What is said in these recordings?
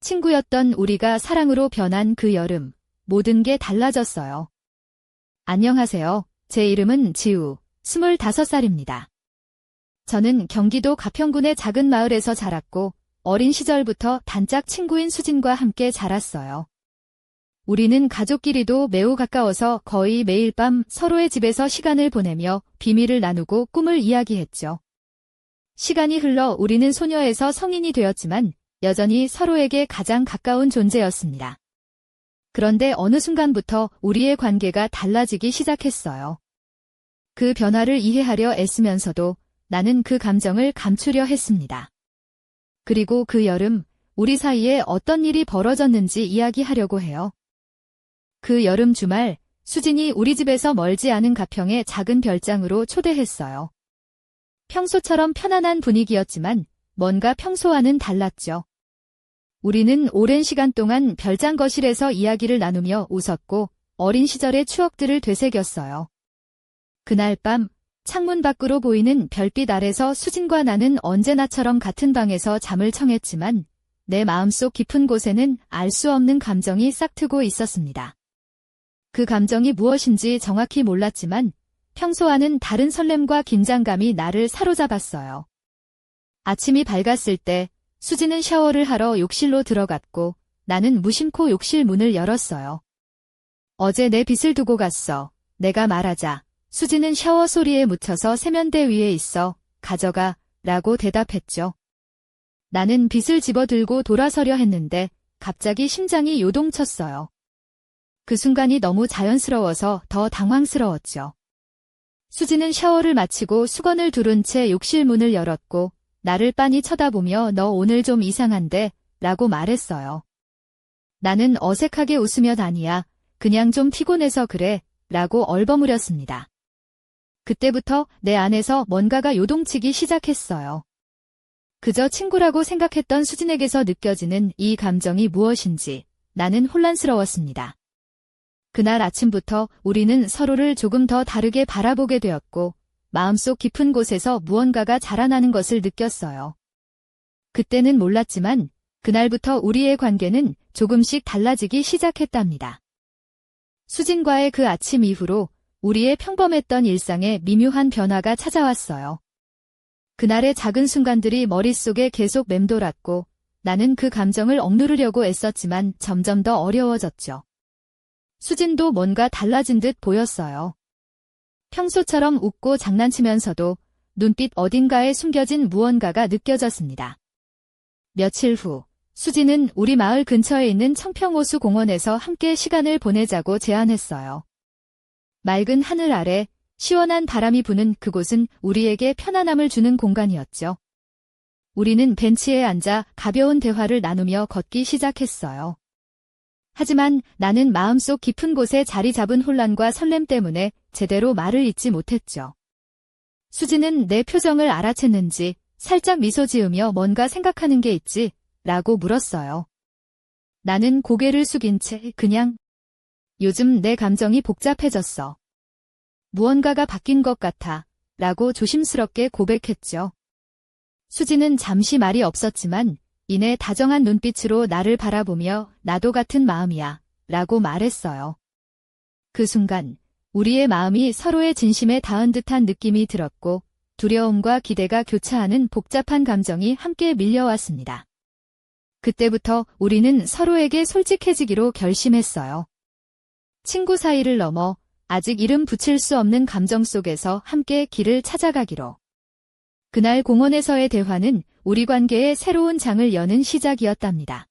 친구였던 우리가 사랑으로 변한 그 여름, 모든 게 달라졌어요. 안녕하세요. 제 이름은 지우, 25살입니다. 저는 경기도 가평군의 작은 마을에서 자랐고 어린 시절부터 단짝 친구인 수진과 함께 자랐어요. 우리는 가족끼리도 매우 가까워서 거의 매일 밤 서로의 집에서 시간을 보내며 비밀을 나누고 꿈을 이야기했죠. 시간이 흘러 우리는 소녀에서 성인이 되었지만 여전히 서로에게 가장 가까운 존재였습니다. 그런데 어느 순간부터 우리의 관계가 달라지기 시작했어요. 그 변화를 이해하려 애쓰면서도 나는 그 감정을 감추려 했습니다. 그리고 그 여름, 우리 사이에 어떤 일이 벌어졌는지 이야기하려고 해요. 그 여름 주말, 수진이 우리 집에서 멀지 않은 가평의 작은 별장으로 초대했어요. 평소처럼 편안한 분위기였지만 뭔가 평소와는 달랐죠. 우리는 오랜 시간 동안 별장 거실에서 이야기를 나누며 웃었고 어린 시절의 추억들을 되새겼어요. 그날 밤 창문 밖으로 보이는 별빛 아래서 수진과 나는 언제나처럼 같은 방에서 잠을 청했지만 내 마음속 깊은 곳에는 알 수 없는 감정이 싹트고 있었습니다. 그 감정이 무엇인지 정확히 몰랐지만 평소와는 다른 설렘과 긴장감이 나를 사로잡았어요. 아침이 밝았을 때 수지는 샤워를 하러 욕실로 들어갔고 나는 무심코 욕실 문을 열었어요. 어제 내 빗을 두고 갔어. 내가 말하자 수지는 샤워 소리에 묻혀서 세면대 위에 있어. 가져가 라고 대답했죠. 나는 빗을 집어들고 돌아서려 했는데 갑자기 심장이 요동쳤어요. 그 순간이 너무 자연스러워서 더 당황스러웠죠. 수지는 샤워를 마치고 수건을 두른 채 욕실 문을 열었고 나를 빤히 쳐다보며 너 오늘 좀 이상한데? 라고 말했어요. 나는 어색하게 웃으며 아니야. 그냥 좀 피곤해서 그래. 라고 얼버무렸습니다. 그때부터 내 안에서 뭔가가 요동치기 시작했어요. 그저 친구라고 생각했던 수진에게서 느껴지는 이 감정이 무엇인지 나는 혼란스러웠습니다. 그날 아침부터 우리는 서로를 조금 더 다르게 바라보게 되었고 마음속 깊은 곳에서 무언가가 자라나는 것을 느꼈어요. 그때는 몰랐지만 그날부터 우리의 관계는 조금씩 달라지기 시작했답니다. 수진과의 그 아침 이후로 우리의 평범했던 일상에 미묘한 변화가 찾아왔어요. 그날의 작은 순간들이 머릿속에 계속 맴돌았고 나는 그 감정을 억누르려고 애썼지만 점점 더 어려워졌죠. 수진도 뭔가 달라진 듯 보였어요. 평소처럼 웃고 장난치면서도 눈빛 어딘가에 숨겨진 무언가가 느껴졌습니다. 며칠 후, 수진은 우리 마을 근처에 있는 청평호수 공원에서 함께 시간을 보내자고 제안했어요. 맑은 하늘 아래 시원한 바람이 부는 그곳은 우리에게 편안함을 주는 공간이었죠. 우리는 벤치에 앉아 가벼운 대화를 나누며 걷기 시작했어요. 하지만 나는 마음속 깊은 곳에 자리 잡은 혼란과 설렘 때문에 제대로 말을 잇지 못했죠. 수지는 내 표정을 알아챘는지 살짝 미소 지으며 뭔가 생각하는 게 있지? 라고 물었어요. 나는 고개를 숙인 채 그냥 요즘 내 감정이 복잡해졌어. 무언가가 바뀐 것 같아. 라고 조심스럽게 고백했죠. 수지는 잠시 말이 없었지만 이내 다정한 눈빛으로 나를 바라보며 나도 같은 마음이야. 라고 말했어요. 그 순간 우리의 마음이 서로의 진심에 닿은 듯한 느낌이 들었고 두려움과 기대가 교차하는 복잡한 감정이 함께 밀려왔습니다. 그때부터 우리는 서로에게 솔직해지기로 결심했어요. 친구 사이를 넘어 아직 이름 붙일 수 없는 감정 속에서 함께 길을 찾아가기로. 그날 공원에서의 대화는 우리 관계의 새로운 장을 여는 시작이었답니다.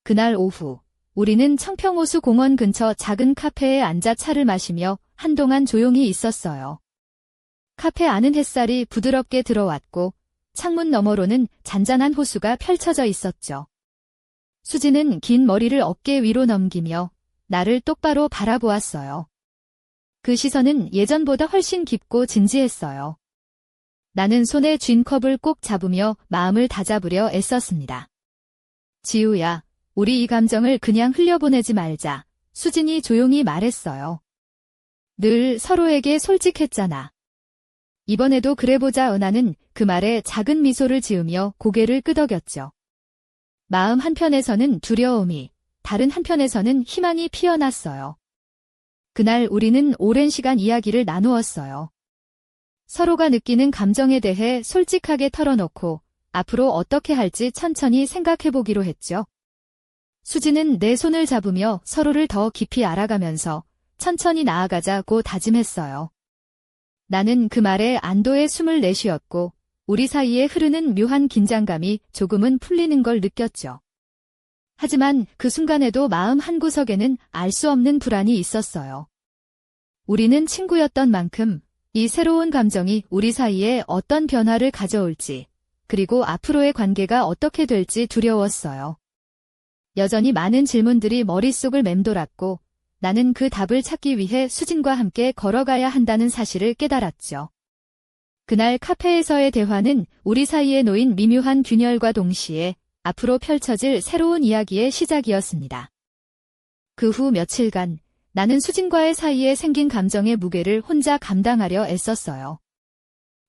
그날 오후, 우리는 청평호수 공원 근처 작은 카페에 앉아 차를 마시며 한동안 조용히 있었어요. 카페 안은 햇살이 부드럽게 들어왔고 창문 너머로는 잔잔한 호수가 펼쳐져 있었죠. 수지는 긴 머리를 어깨 위로 넘기며 나를 똑바로 바라보았어요. 그 시선은 예전보다 훨씬 깊고 진지했어요. 나는 손에 쥔 컵을 꼭 잡으며 마음을 다잡으려 애썼습니다. 지우야, 우리 이 감정을 그냥 흘려보내지 말자. 수진이 조용히 말했어요. 늘 서로에게 솔직했잖아. 이번에도 그래보자. 은하는 그 말에 작은 미소를 지으며 고개를 끄덕였죠. 마음 한편에서는 두려움이, 다른 한편에서는 희망이 피어났어요. 그날 우리는 오랜 시간 이야기를 나누었어요. 서로가 느끼는 감정에 대해 솔직하게 털어놓고 앞으로 어떻게 할지 천천히 생각해보기로 했죠. 수지는 내 손을 잡으며 서로를 더 깊이 알아가면서 천천히 나아가자고 다짐했어요. 나는 그 말에 안도의 숨을 내쉬었고 우리 사이에 흐르는 묘한 긴장감이 조금은 풀리는 걸 느꼈죠. 하지만 그 순간에도 마음 한구석에는 알 수 없는 불안이 있었어요. 우리는 친구였던 만큼 이 새로운 감정이 우리 사이에 어떤 변화를 가져올지, 그리고 앞으로의 관계가 어떻게 될지 두려웠어요. 여전히 많은 질문들이 머릿속을 맴돌았고 나는 그 답을 찾기 위해 수진과 함께 걸어가야 한다는 사실을 깨달았죠. 그날 카페에서의 대화는 우리 사이에 놓인 미묘한 균열과 동시에 앞으로 펼쳐질 새로운 이야기의 시작이었습니다. 그 후 며칠간 나는 수진과의 사이에 생긴 감정의 무게를 혼자 감당하려 애썼어요.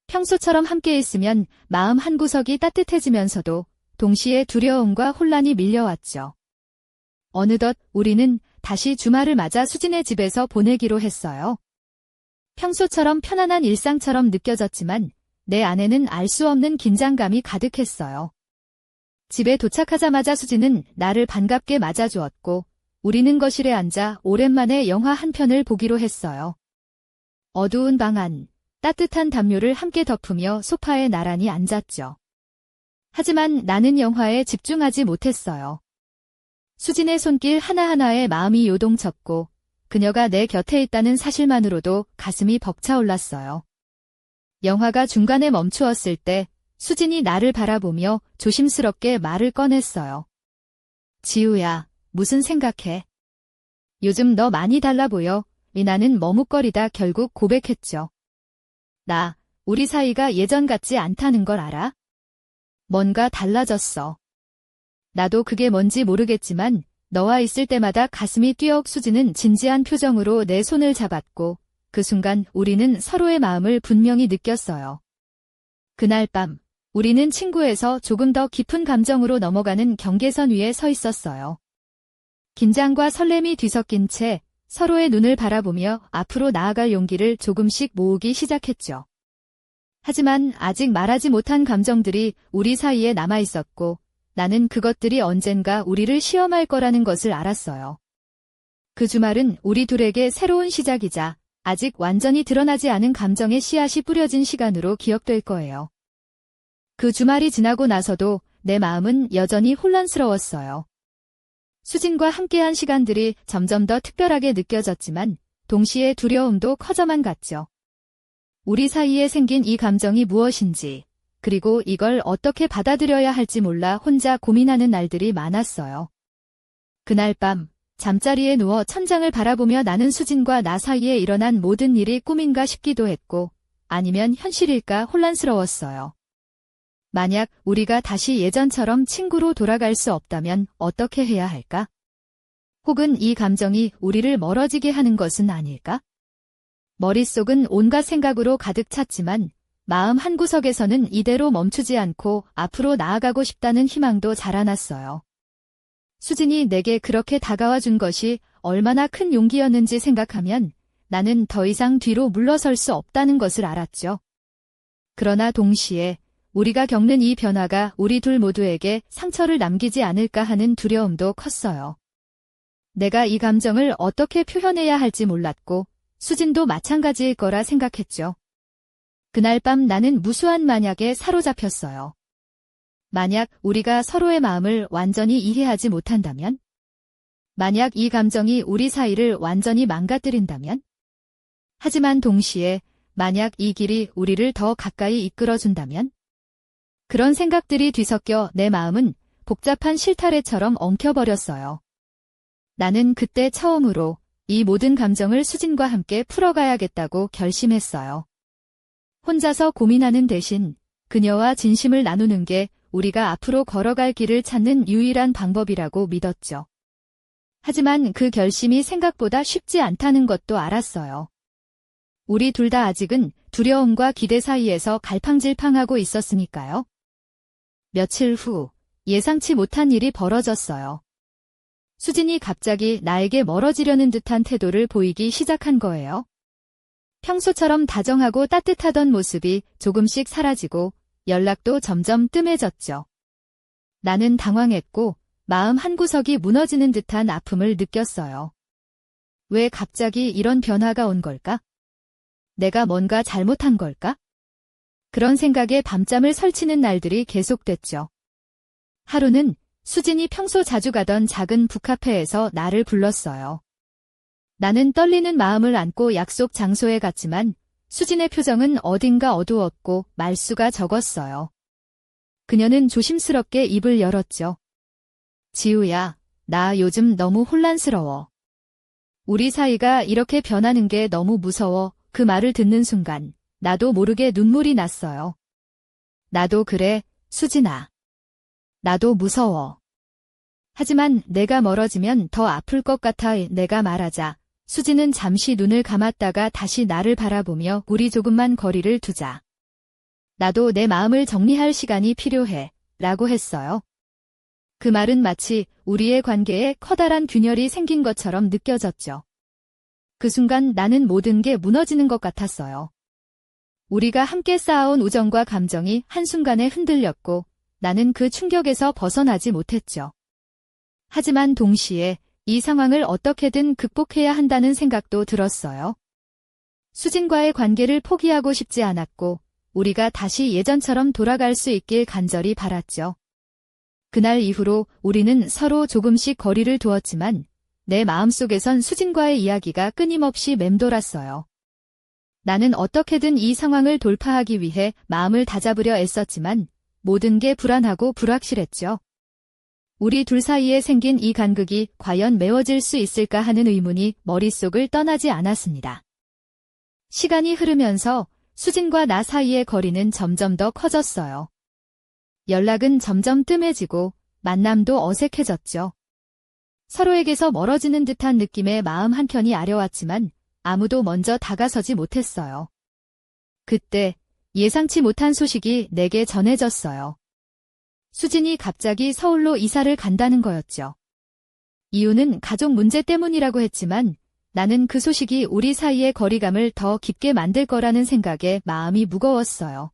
평소처럼 함께 있으면 마음 한구석이 따뜻해지면서도 동시에 두려움과 혼란이 밀려왔죠. 어느덧 우리는 다시 주말을 맞아 수진의 집에서 보내기로 했어요. 평소처럼 편안한 일상처럼 느껴졌지만 내 안에는 알 수 없는 긴장감이 가득했어요. 집에 도착하자마자 수진은 나를 반갑게 맞아주었고 우리는 거실에 앉아 오랜만에 영화 한 편을 보기로 했어요. 어두운 방 안, 따뜻한 담요를 함께 덮으며 소파에 나란히 앉았죠. 하지만 나는 영화에 집중하지 못했어요. 수진의 손길 하나하나에 마음이 요동쳤고 그녀가 내 곁에 있다는 사실만으로도 가슴이 벅차올랐어요. 영화가 중간에 멈추었을 때 수진이 나를 바라보며 조심스럽게 말을 꺼냈어요. 지우야, 무슨 생각해? 요즘 너 많이 달라 보여. 나는 머뭇거리다 결국 고백했죠. 우리 사이가 예전 같지 않다는 걸 알아? 뭔가 달라졌어. 나도 그게 뭔지 모르겠지만 너와 있을 때마다 가슴이 뛰어. 수지는 진지한 표정으로 내 손을 잡았고 그 순간 우리는 서로의 마음을 분명히 느꼈어요. 그날 밤 우리는 친구에서 조금 더 깊은 감정으로 넘어가는 경계선 위에 서 있었어요. 긴장과 설렘이 뒤섞인 채 서로의 눈을 바라보며 앞으로 나아갈 용기를 조금씩 모으기 시작했죠. 하지만 아직 말하지 못한 감정들이 우리 사이에 남아있었고 나는 그것들이 언젠가 우리를 시험할 거라는 것을 알았어요. 그 주말은 우리 둘에게 새로운 시작이자 아직 완전히 드러나지 않은 감정의 씨앗이 뿌려진 시간으로 기억될 거예요. 그 주말이 지나고 나서도 내 마음은 여전히 혼란스러웠어요. 수진과 함께한 시간들이 점점 더 특별하게 느껴졌지만 동시에 두려움도 커져만 갔죠. 우리 사이에 생긴 이 감정이 무엇인지, 그리고 이걸 어떻게 받아들여야 할지 몰라 혼자 고민하는 날들이 많았어요. 그날 밤 잠자리에 누워 천장을 바라보며 나는 수진과 나 사이에 일어난 모든 일이 꿈인가 싶기도 했고 아니면 현실일까 혼란스러웠어요. 만약 우리가 다시 예전처럼 친구로 돌아갈 수 없다면 어떻게 해야 할까? 혹은 이 감정이 우리를 멀어지게 하는 것은 아닐까? 머릿속은 온갖 생각으로 가득 찼지만 마음 한구석에서는 이대로 멈추지 않고 앞으로 나아가고 싶다는 희망도 자라났어요. 수진이 내게 그렇게 다가와 준 것이 얼마나 큰 용기였는지 생각하면 나는 더 이상 뒤로 물러설 수 없다는 것을 알았죠. 그러나 동시에 우리가 겪는 이 변화가 우리 둘 모두에게 상처를 남기지 않을까 하는 두려움도 컸어요. 내가 이 감정을 어떻게 표현해야 할지 몰랐고 수진도 마찬가지일 거라 생각했죠. 그날 밤 나는 무수한 만약에 사로잡혔어요. 만약 우리가 서로의 마음을 완전히 이해하지 못한다면? 만약 이 감정이 우리 사이를 완전히 망가뜨린다면? 하지만 동시에 만약 이 길이 우리를 더 가까이 이끌어준다면? 그런 생각들이 뒤섞여 내 마음은 복잡한 실타래처럼 엉켜버렸어요. 나는 그때 처음으로 이 모든 감정을 수진과 함께 풀어가야겠다고 결심했어요. 혼자서 고민하는 대신 그녀와 진심을 나누는 게 우리가 앞으로 걸어갈 길을 찾는 유일한 방법이라고 믿었죠. 하지만 그 결심이 생각보다 쉽지 않다는 것도 알았어요. 우리 둘 다 아직은 두려움과 기대 사이에서 갈팡질팡하고 있었으니까요. 며칠 후 예상치 못한 일이 벌어졌어요. 수진이 갑자기 나에게 멀어지려는 듯한 태도를 보이기 시작한 거예요. 평소처럼 다정하고 따뜻하던 모습이 조금씩 사라지고 연락도 점점 뜸해졌죠. 나는 당황했고 마음 한구석이 무너지는 듯한 아픔을 느꼈어요. 왜 갑자기 이런 변화가 온 걸까? 내가 뭔가 잘못한 걸까? 그런 생각에 밤잠을 설치는 날들이 계속됐죠. 하루는 수진이 평소 자주 가던 작은 북카페에서 나를 불렀어요. 나는 떨리는 마음을 안고 약속 장소에 갔지만 수진의 표정은 어딘가 어두웠고 말수가 적었어요. 그녀는 조심스럽게 입을 열었죠. 지우야, 나 요즘 너무 혼란스러워. 우리 사이가 이렇게 변하는 게 너무 무서워. 그 말을 듣는 순간 나도 모르게 눈물이 났어요. 나도 그래, 수진아. 나도 무서워. 하지만 내가 멀어지면 더 아플 것 같아. 내가 말하자. 수진은 잠시 눈을 감았다가 다시 나를 바라보며 우리 조금만 거리를 두자. 나도 내 마음을 정리할 시간이 필요해. 라고 했어요. 그 말은 마치 우리의 관계에 커다란 균열이 생긴 것처럼 느껴졌죠. 그 순간 나는 모든 게 무너지는 것 같았어요. 우리가 함께 쌓아온 우정과 감정이 한순간에 흔들렸고 나는 그 충격에서 벗어나지 못했죠. 하지만 동시에 이 상황을 어떻게든 극복해야 한다는 생각도 들었어요. 수진과의 관계를 포기하고 싶지 않았고 우리가 다시 예전처럼 돌아갈 수 있길 간절히 바랐죠. 그날 이후로 우리는 서로 조금씩 거리를 두었지만 내 마음속에선 수진과의 이야기가 끊임없이 맴돌았어요. 나는 어떻게든 이 상황을 돌파하기 위해 마음을 다잡으려 애썼지만 모든 게 불안하고 불확실했죠. 우리 둘 사이에 생긴 이 간극이 과연 메워질 수 있을까 하는 의문이 머릿속을 떠나지 않았습니다. 시간이 흐르면서 수진과 나 사이의 거리는 점점 더 커졌어요. 연락은 점점 뜸해지고 만남도 어색해졌죠. 서로에게서 멀어지는 듯한 느낌에 마음 한켠이 아려왔지만 아무도 먼저 다가서지 못했어요. 그때 예상치 못한 소식이 내게 전해졌어요. 수진이 갑자기 서울로 이사를 간다는 거였죠. 이유는 가족 문제 때문이라고 했지만 나는 그 소식이 우리 사이의 거리감을 더 깊게 만들 거라는 생각에 마음이 무거웠어요.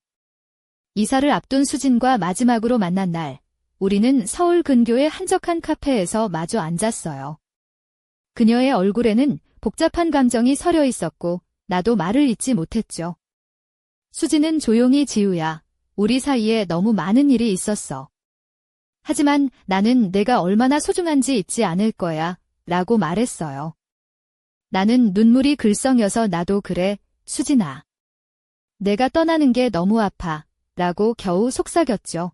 이사를 앞둔 수진과 마지막으로 만난 날, 우리는 서울 근교의 한적한 카페에서 마주 앉았어요. 그녀의 얼굴에는 복잡한 감정이 서려 있었고 나도 말을 잇지 못했죠. 수진은 조용히 지우야, 우리 사이에 너무 많은 일이 있었어. 하지만 나는 내가 얼마나 소중한지 잊지 않을 거야, 라고 말했어요. 나는 눈물이 글썽여서 나도 그래, 수진아. 내가 떠나는 게 너무 아파, 라고 겨우 속삭였죠.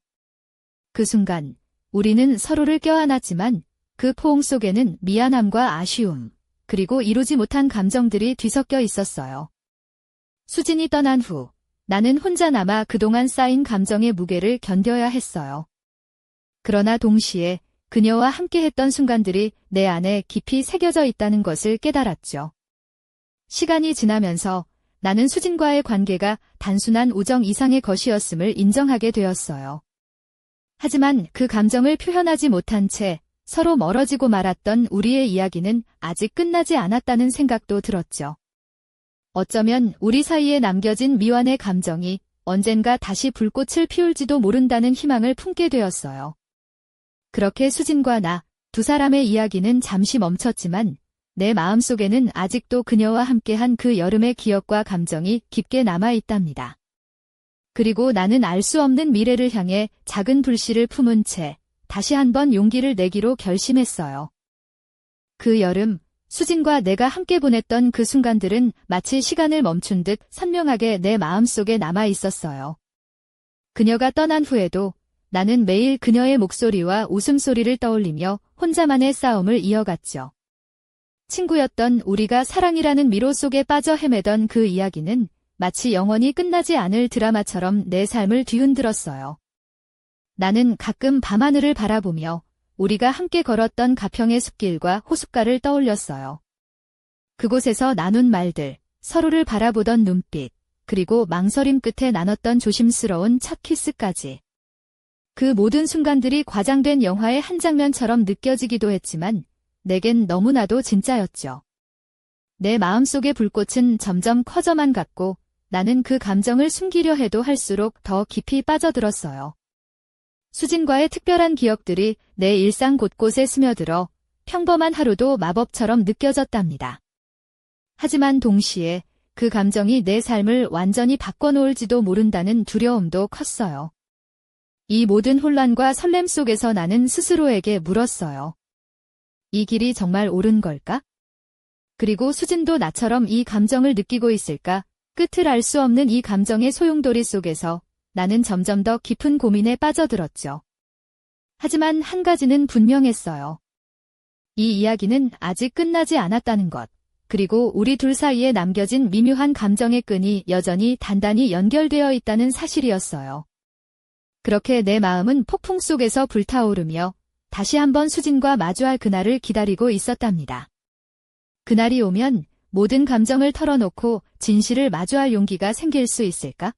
그 순간 우리는 서로를 껴안았지만 그 포옹 속에는 미안함과 아쉬움, 그리고 이루지 못한 감정들이 뒤섞여 있었어요. 수진이 떠난 후 나는 혼자 남아 그동안 쌓인 감정의 무게를 견뎌야 했어요. 그러나 동시에 그녀와 함께했던 순간들이 내 안에 깊이 새겨져 있다는 것을 깨달았죠. 시간이 지나면서 나는 수진과의 관계가 단순한 우정 이상의 것이었음을 인정하게 되었어요. 하지만 그 감정을 표현하지 못한 채 서로 멀어지고 말았던 우리의 이야기는 아직 끝나지 않았다는 생각도 들었죠. 어쩌면 우리 사이에 남겨진 미완의 감정이 언젠가 다시 불꽃을 피울지도 모른다는 희망을 품게 되었어요. 그렇게 수진과 나 두 사람의 이야기는 잠시 멈췄지만 내 마음속에는 아직도 그녀와 함께한 그 여름의 기억과 감정이 깊게 남아있답니다. 그리고 나는 알 수 없는 미래를 향해 작은 불씨를 품은 채 다시 한번 용기를 내기로 결심했어요. 그 여름, 수진과 내가 함께 보냈던 그 순간들은 마치 시간을 멈춘 듯 선명하게 내 마음속에 남아있었어요. 그녀가 떠난 후에도 나는 매일 그녀의 목소리와 웃음소리를 떠올리며 혼자만의 싸움을 이어갔죠. 친구였던 우리가 사랑이라는 미로 속에 빠져 헤매던 그 이야기는 마치 영원히 끝나지 않을 드라마처럼 내 삶을 뒤흔들었어요. 나는 가끔 밤하늘을 바라보며 우리가 함께 걸었던 가평의 숲길과 호숫가를 떠올렸어요. 그곳에서 나눈 말들, 서로를 바라보던 눈빛, 그리고 망설임 끝에 나눴던 조심스러운 첫 키스까지. 그 모든 순간들이 과장된 영화의 한 장면처럼 느껴지기도 했지만 내겐 너무나도 진짜였죠. 내 마음속의 불꽃은 점점 커져만 갔고 나는 그 감정을 숨기려 해도 할수록 더 깊이 빠져들었어요. 수진과의 특별한 기억들이 내 일상 곳곳에 스며들어 평범한 하루도 마법처럼 느껴졌답니다. 하지만 동시에 그 감정이 내 삶을 완전히 바꿔놓을지도 모른다는 두려움도 컸어요. 이 모든 혼란과 설렘 속에서 나는 스스로에게 물었어요. 이 길이 정말 옳은 걸까? 그리고 수진도 나처럼 이 감정을 느끼고 있을까? 끝을 알 수 없는 이 감정의 소용돌이 속에서 나는 점점 더 깊은 고민에 빠져들었죠. 하지만 한 가지는 분명했어요. 이 이야기는 아직 끝나지 않았다는 것, 그리고 우리 둘 사이에 남겨진 미묘한 감정의 끈이 여전히 단단히 연결되어 있다는 사실이었어요. 그렇게 내 마음은 폭풍 속에서 불타오르며 다시 한번 수진과 마주할 그날을 기다리고 있었답니다. 그날이 오면 모든 감정을 털어놓고 진실을 마주할 용기가 생길 수 있을까?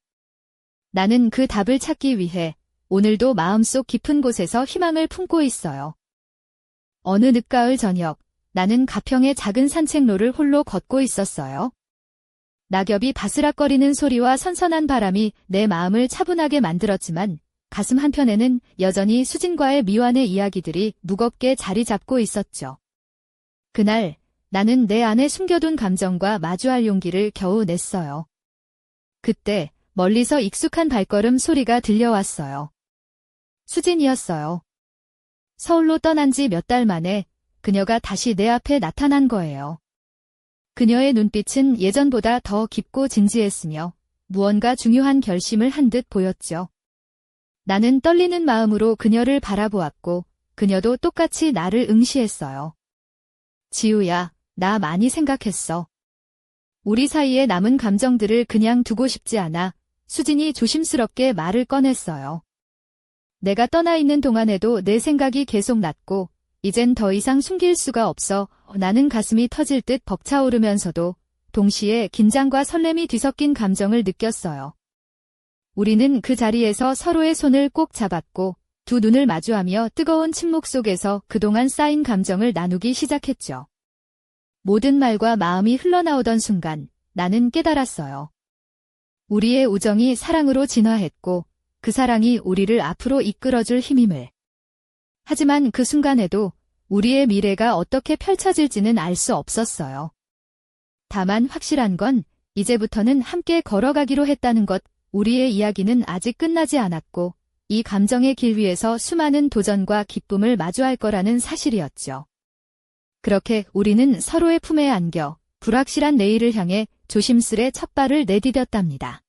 나는 그 답을 찾기 위해 오늘도 마음속 깊은 곳에서 희망을 품고 있어요. 어느 늦가을 저녁, 나는 가평의 작은 산책로를 홀로 걷고 있었어요. 낙엽이 바스락거리는 소리와 선선한 바람이 내 마음을 차분하게 만들었지만 가슴 한편에는 여전히 수진과의 미완의 이야기들이 무겁게 자리 잡고 있었죠. 그날 나는 내 안에 숨겨둔 감정과 마주할 용기를 겨우 냈어요. 그때 멀리서 익숙한 발걸음 소리가 들려왔어요. 수진이었어요. 서울로 떠난 지 몇 달 만에 그녀가 다시 내 앞에 나타난 거예요. 그녀의 눈빛은 예전보다 더 깊고 진지했으며 무언가 중요한 결심을 한 듯 보였죠. 나는 떨리는 마음으로 그녀를 바라보았고 그녀도 똑같이 나를 응시했어요. 지우야, 나 많이 생각했어. 우리 사이에 남은 감정들을 그냥 두고 싶지 않아. 수진이 조심스럽게 말을 꺼냈어요. 내가 떠나 있는 동안에도 내 생각이 계속 났고 이젠 더 이상 숨길 수가 없어. 나는 가슴이 터질 듯 벅차오르면서도 동시에 긴장과 설렘이 뒤섞인 감정을 느꼈어요. 우리는 그 자리에서 서로의 손을 꼭 잡았고 두 눈을 마주하며 뜨거운 침묵 속에서 그동안 쌓인 감정을 나누기 시작했죠. 모든 말과 마음이 흘러나오던 순간 나는 깨달았어요. 우리의 우정이 사랑으로 진화했고 그 사랑이 우리를 앞으로 이끌어줄 힘임을. 하지만 그 순간에도 우리의 미래가 어떻게 펼쳐질지는 알 수 없었어요. 다만 확실한 건 이제부터는 함께 걸어가기로 했다는 것. 우리의 이야기는 아직 끝나지 않았고 이 감정의 길 위에서 수많은 도전과 기쁨을 마주할 거라는 사실이었죠. 그렇게 우리는 서로의 품에 안겨 불확실한 내일을 향해 조심스레 첫 발을 내디뎠답니다.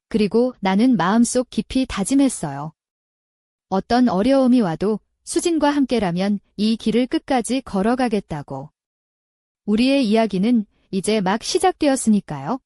그리고 나는 마음속 깊이 다짐했어요. 어떤 어려움이 와도 수진과 함께라면 이 길을 끝까지 걸어가겠다고. 우리의 이야기는 이제 막 시작되었으니까요.